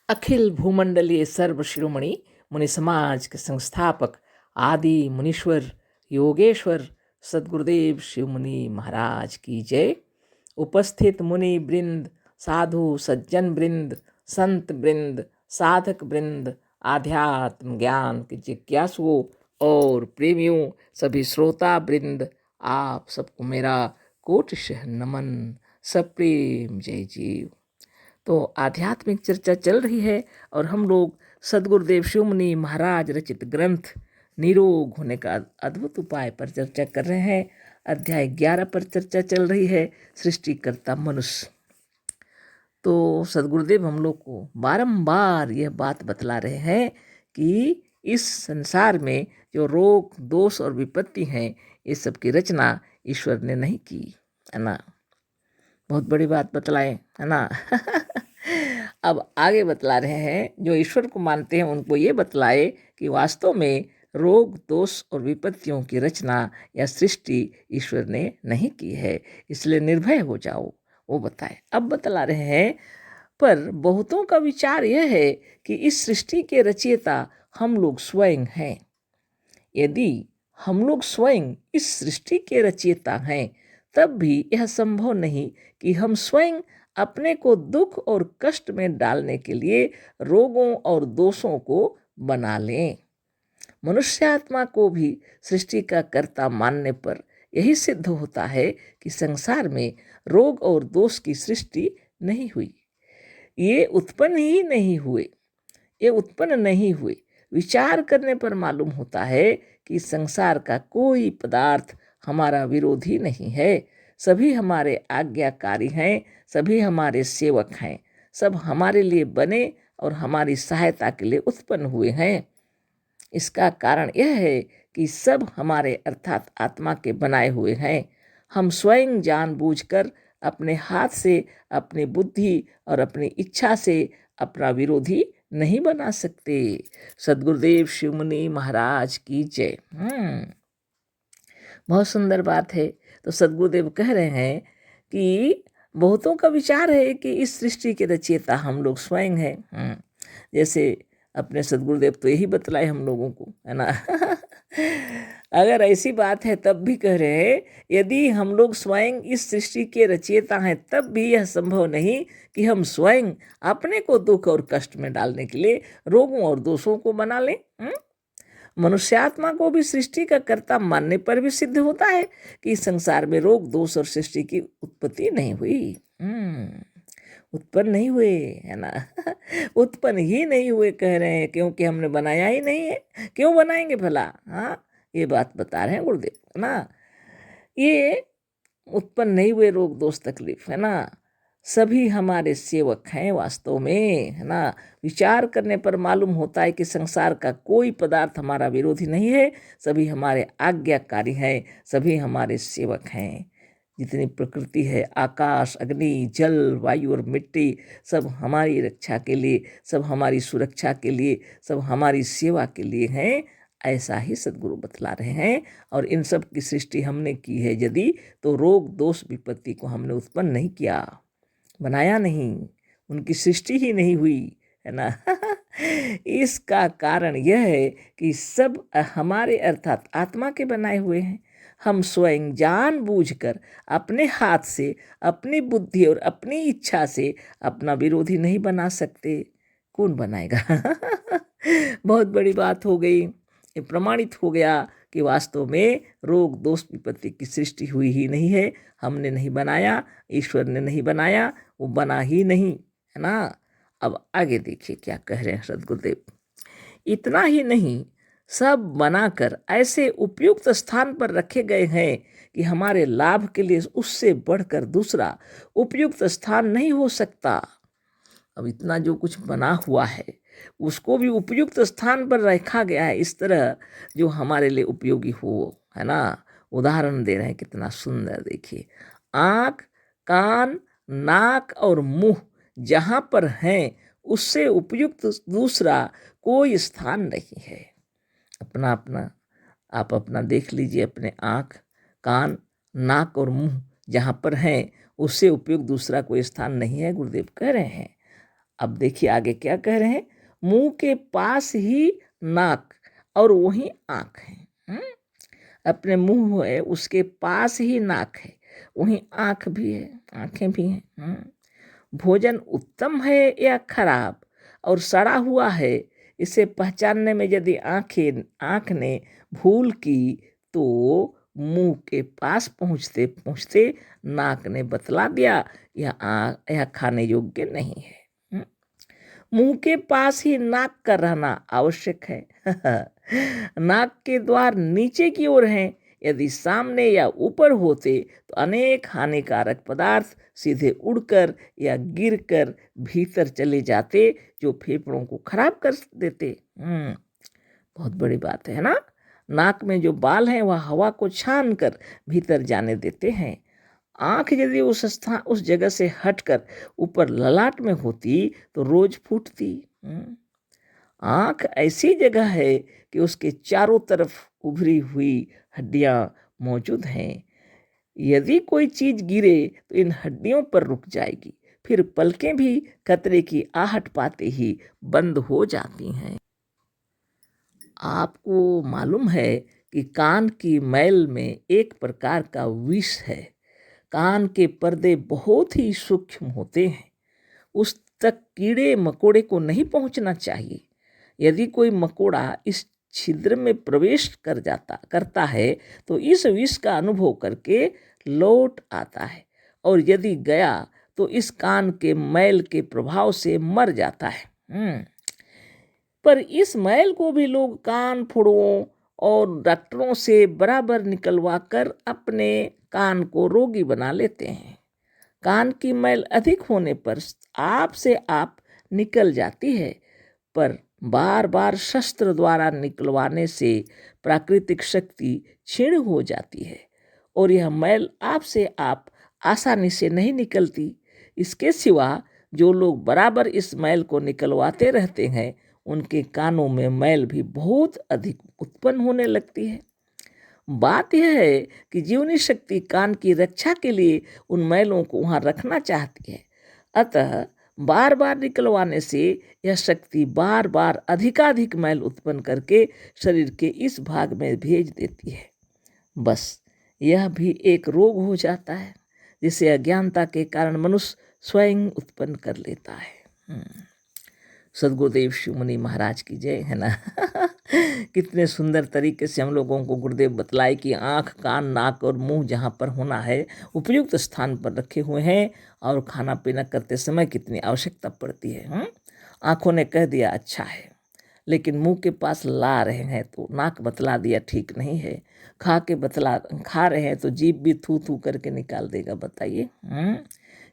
अखिल भूमंडलीय सर्व शिरोमणि मुनि समाज के संस्थापक आदि मुनीश्वर योगेश्वर सदगुरुदेव शिव मुनि महाराज की जय। उपस्थित मुनि वृंद, साधु सज्जन वृंद, संत वृंद, साधक वृंद, आध्यात्म ज्ञान के जिज्ञासुओं और प्रेमियों, सभी श्रोता वृंद, आप सबको मेरा कोटिशः नमन, सप्रेम जय जीव। तो आध्यात्मिक चर्चा चल रही है और हम लोग सदगुरुदेव शिव मुनि महाराज रचित ग्रंथ निरोग होने का अद्भुत उपाय पर चर्चा कर रहे हैं। अध्याय 11 पर चर्चा चल रही है, सृष्टिकर्ता मनुष्य। तो सदगुरुदेव हम लोग को बारंबार यह बात बतला रहे हैं कि इस संसार में जो रोग दोष और विपत्ति हैं, ये सब की रचना ईश्वर ने नहीं की, है ना। बहुत बड़ी बात बतलाए, है ना। अब आगे बतला रहे हैं, जो ईश्वर को मानते हैं उनको ये बतलाए कि वास्तव में रोग दोष और विपत्तियों की रचना या सृष्टि ईश्वर ने नहीं की है, इसलिए निर्भय हो जाओ, वो बताए। अब बतला रहे हैं, पर बहुतों का विचार यह है कि इस सृष्टि के रचयिता हम लोग स्वयं हैं। यदि हम लोग स्वयं इस सृष्टि के रचयिता हैं, तब भी यह संभव नहीं कि हम स्वयं अपने को दुख और कष्ट में डालने के लिए रोगों और दोषों को बना लें। मनुष्यात्मा को भी सृष्टि का कर्ता मानने पर यही सिद्ध होता है कि संसार में रोग और दोष की सृष्टि नहीं हुई, ये उत्पन्न ही नहीं हुए, ये उत्पन्न नहीं हुए। विचार करने पर मालूम होता है कि संसार का कोई पदार्थ हमारा विरोधी नहीं है, सभी हमारे आज्ञाकारी हैं, सभी हमारे सेवक हैं, सब हमारे लिए बने और हमारी सहायता के लिए उत्पन्न हुए हैं। इसका कारण यह है कि सब हमारे अर्थात आत्मा के बनाए हुए हैं। हम स्वयं जानबूझकर अपने हाथ से, अपनी बुद्धि और अपनी इच्छा से अपना विरोधी नहीं बना सकते। सदगुरुदेव शिव मुनि महाराज की जय। बहुत सुंदर बात है। तो सदगुरुदेव कह रहे हैं कि बहुतों का विचार है कि इस सृष्टि के रचयिता हम लोग स्वयं हैं। जैसे अपने सदगुरुदेव तो यही बतलाए हम लोगों को, है ना। अगर ऐसी बात है तब भी कह रहे हैं, यदि हम लोग स्वयं इस सृष्टि के रचयिता हैं, तब भी यह संभव नहीं कि हम स्वयं अपने को दुख और कष्ट में डालने के लिए रोगों और दोषों को बना लें। मनुष्यात्मा को भी सृष्टि का कर्ता मानने पर भी सिद्ध होता है कि संसार में रोग दोष और सृष्टि की उत्पत्ति नहीं हुई। उत्पन्न नहीं हुए, है ना। उत्पन्न ही नहीं हुए कह रहे हैं, क्योंकि हमने बनाया ही नहीं है, क्यों बनाएंगे भला। हाँ, ये बात बता रहे हैं गुरुदेव, है ना। ये उत्पन्न नहीं हुए रोग दोष तकलीफ, है ना, सभी हमारे सेवक हैं वास्तव में, है ना। विचार करने पर मालूम होता है कि संसार का कोई पदार्थ हमारा विरोधी नहीं है, सभी हमारे आज्ञाकारी हैं, सभी हमारे सेवक हैं। जितनी प्रकृति है, आकाश, अग्नि, जल, वायु और मिट्टी, सब हमारी रक्षा के लिए, सब हमारी सुरक्षा के लिए, सब हमारी सेवा के लिए हैं, ऐसा ही सदगुरु बतला रहे हैं। और इन सब की सृष्टि हमने की है यदि, तो रोग दोष विपत्ति को हमने उत्पन्न नहीं किया, बनाया नहीं, उनकी सृष्टि ही नहीं हुई, है ना। इसका कारण यह है कि सब हमारे अर्थात आत्मा के बनाए हुए हैं। हम स्वयं जानबूझकर अपने हाथ से, अपनी बुद्धि और अपनी इच्छा से अपना विरोधी नहीं बना सकते। कौन बनाएगा। बहुत बड़ी बात हो गई। ये प्रमाणित हो गया कि वास्तव में रोग दोष विपत्ति की सृष्टि हुई ही नहीं है, हमने नहीं बनाया, ईश्वर ने नहीं बनाया, वो बना ही नहीं, है ना। अब आगे देखिए क्या कह रहे हैं सदगुरुदेव। इतना ही नहीं, सब बनाकर ऐसे उपयुक्त स्थान पर रखे गए हैं कि हमारे लाभ के लिए उससे बढ़कर दूसरा उपयुक्त स्थान नहीं हो सकता। अब इतना जो कुछ बना हुआ है उसको भी उपयुक्त स्थान पर रखा गया है, इस तरह जो हमारे लिए उपयोगी हो, है ना। उदाहरण दे रहे हैं कितना सुंदर, देखिए। आँख, कान, नाक और मुंह जहाँ पर हैं, उससे उपयुक्त दूसरा कोई स्थान नहीं है। अपना अपना आप अपना देख लीजिए, अपने आँख, कान, नाक और मुंह जहाँ पर हैं, उससे उपयुक्त दूसरा कोई स्थान नहीं है, गुरुदेव कह रहे हैं। अब देखिए आगे क्या कह रहे हैं, मुंह के पास ही नाक और वहीं आँख है। अपने मुंह है उसके पास ही नाक है, वहीं आँख भी है, आँखें भी हैं। भोजन उत्तम है या खराब और सड़ा हुआ है, इसे पहचानने में यदि आँख ने भूल की तो मुंह के पास पहुँचते पहुँचते नाक ने बतला दिया यह खाने योग्य नहीं है। मुंह के पास ही नाक का रहना आवश्यक है। नाक के द्वार नीचे की ओर हैं, यदि सामने या ऊपर होते तो अनेक हानिकारक पदार्थ सीधे उड़कर या गिरकर भीतर चले जाते, जो फेफड़ों को खराब कर देते। बहुत बड़ी बात है ना। नाक में जो बाल हैं वह हवा को छान कर भीतर जाने देते हैं। आँख यदि उस जगह से हटकर ऊपर ललाट में होती तो रोज फूटती। आँख ऐसी जगह है कि उसके चारों तरफ उभरी हुई हड्डियाँ मौजूद हैं। यदि कोई चीज गिरे तो इन हड्डियों पर रुक जाएगी, फिर पलकें भी खतरे की आहट पाते ही बंद हो जाती हैं। आपको मालूम है कि कान की मैल में एक प्रकार का विष है। कान के पर्दे बहुत ही सूक्ष्म होते हैं, उस तक कीड़े मकोड़े को नहीं पहुंचना चाहिए। यदि कोई मकोड़ा इस छिद्र में प्रवेश करता है तो इस विष का अनुभव करके लौट आता है, और यदि गया तो इस कान के मैल के प्रभाव से मर जाता है। पर इस मैल को भी लोग कान फोड़ों और डॉक्टरों से बराबर निकलवा कर अपने कान को रोगी बना लेते हैं। कान की मैल अधिक होने पर आप से आप निकल जाती है, पर बार बार शस्त्र द्वारा निकलवाने से प्राकृतिक शक्ति क्षीण हो जाती है और यह मैल आप से आप आसानी से नहीं निकलती। इसके सिवा जो लोग बराबर इस मैल को निकलवाते रहते हैं, उनके कानों में मैल भी बहुत अधिक उत्पन्न होने लगती है। बात यह है कि जीवनी शक्ति कान की रक्षा के लिए उन मैलों को वहाँ रखना चाहती है, अतः बार बार निकलवाने से यह शक्ति बार बार अधिकाधिक मैल उत्पन्न करके शरीर के इस भाग में भेज देती है। बस यह भी एक रोग हो जाता है जिसे अज्ञानता के कारण मनुष्य स्वयं उत्पन्न कर लेता है। सदगुरुदेव शिव मुनि महाराज की जय, है ना। कितने सुंदर तरीके से हम लोगों को गुरुदेव बतलाए कि आँख, कान, नाक और मुंह जहाँ पर होना है उपयुक्त स्थान पर रखे हुए हैं, और खाना पीना करते समय कितनी आवश्यकता पड़ती है। आँखों ने कह दिया अच्छा है, लेकिन मुंह के पास ला रहे हैं तो नाक बतला दिया ठीक नहीं है। खा रहे हैं तो जीभ भी थू थू करके निकाल देगा। बताइए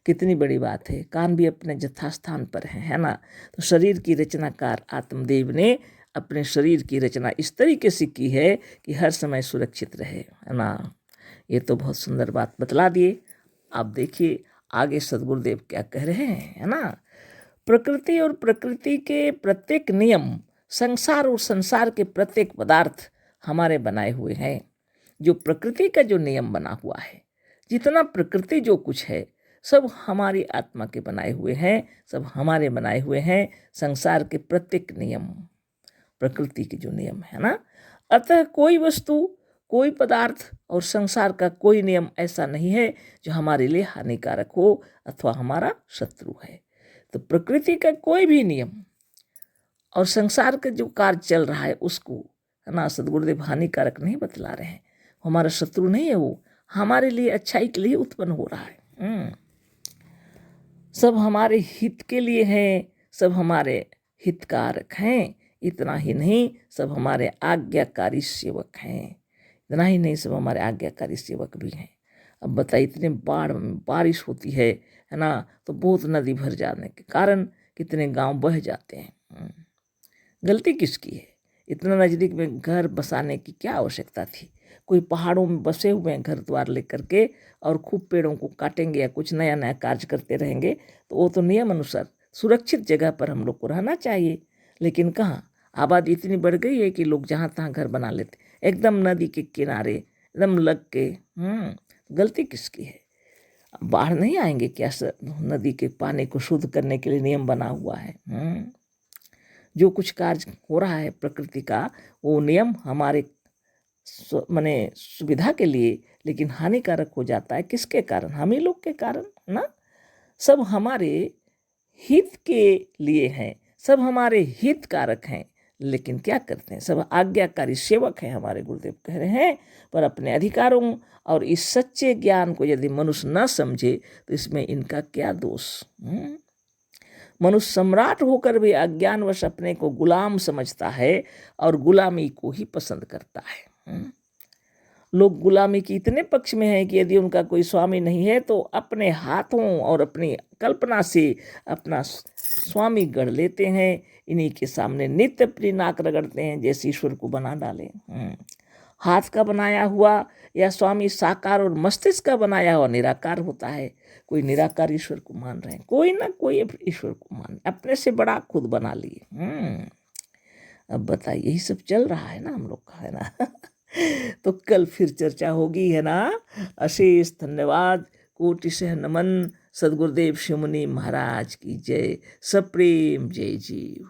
कितनी बड़ी बात है। कान भी अपने यथास्थान पर है ना। तो शरीर की रचनाकार आत्मदेव ने अपने शरीर की रचना इस तरीके से की है कि हर समय सुरक्षित रहे, है ना। ये तो बहुत सुंदर बात बतला दिए। आप देखिए आगे सदगुरुदेव क्या कह रहे हैं, है ना। प्रकृति और प्रकृति के प्रत्येक नियम, संसार और संसार के प्रत्येक पदार्थ हमारे बनाए हुए हैं। जो प्रकृति का जो नियम बना हुआ है, जितना प्रकृति जो कुछ है सब हमारी आत्मा के बनाए हुए हैं, सब हमारे बनाए हुए हैं। संसार के प्रत्येक नियम प्रकृति के जो नियम है ना। अतः कोई वस्तु, कोई पदार्थ और संसार का कोई नियम ऐसा नहीं है जो हमारे लिए हानिकारक हो अथवा हमारा शत्रु है। तो प्रकृति का कोई भी नियम और संसार का जो कार्य चल रहा है उसको, है ना, सदगुरुदेव हानिकारक नहीं बतला रहे हैं। हमारा शत्रु नहीं है, वो हमारे लिए अच्छाई के लिए उत्पन्न हो रहा है। सब हमारे हित के लिए हैं, सब हमारे हितकारक हैं। इतना ही नहीं, सब हमारे आज्ञाकारी सेवक हैं। इतना ही नहीं, सब हमारे आज्ञाकारी सेवक भी हैं। अब बताइए, इतने बारिश होती है ना, तो बहुत नदी भर जाने के कारण कितने गांव बह जाते हैं। गलती किसकी है? इतना नज़दीक में घर बसाने की क्या आवश्यकता थी? कोई पहाड़ों में बसे हुए हैं घर द्वार लेकर के, और खूब पेड़ों को काटेंगे या कुछ नया नया कार्य करते रहेंगे, तो वो तो नियम अनुसार सुरक्षित जगह पर हम लोग को रहना चाहिए। लेकिन कहाँ, आबादी इतनी बढ़ गई है कि लोग जहाँ तहाँ घर बना लेते, एकदम नदी के किनारे एकदम लग के। गलती किसकी है? बाढ़ नहीं आएंगे क्या? नदी के पानी को शुद्ध करने के लिए नियम बना हुआ है। जो कुछ कार्य हो रहा है प्रकृति का, वो नियम हमारे माने सुविधा के लिए, लेकिन हानिकारक हो जाता है। किसके कारण? हम ही लोग के कारण ना। सब हमारे हित के लिए हैं, सब हमारे हितकारक हैं, लेकिन क्या करते हैं? सब आज्ञाकारी सेवक हैं हमारे गुरुदेव कह रहे हैं। पर अपने अधिकारों और इस सच्चे ज्ञान को यदि मनुष्य न समझे तो इसमें इनका क्या दोष? मनुष्य सम्राट होकर भी अज्ञानवश अपने को गुलाम समझता है और गुलामी को ही पसंद करता है। लोग गुलामी की इतने पक्ष में हैं कि यदि उनका कोई स्वामी नहीं है तो अपने हाथों और अपनी कल्पना से अपना स्वामी गढ़ लेते हैं। इन्हीं के सामने नित्य अपनी नाक रगड़ते हैं जैसे ईश्वर को बना डाले। हाथ का बनाया हुआ या स्वामी साकार और मस्तिष्क का बनाया हुआ निराकार होता है। कोई निराकार ईश्वर को मान रहे हैं, कोई ना कोई ईश्वर को मान, अपने से बड़ा खुद बना लिए। अब बताइए, यही सब चल रहा है ना हम लोग का, है ना। तो कल फिर चर्चा होगी, है ना। अशेष धन्यवाद, कोटि से नमन। सद्गुरुदेव शिव मुनि महाराज की जय। सप्रेम जय जीव।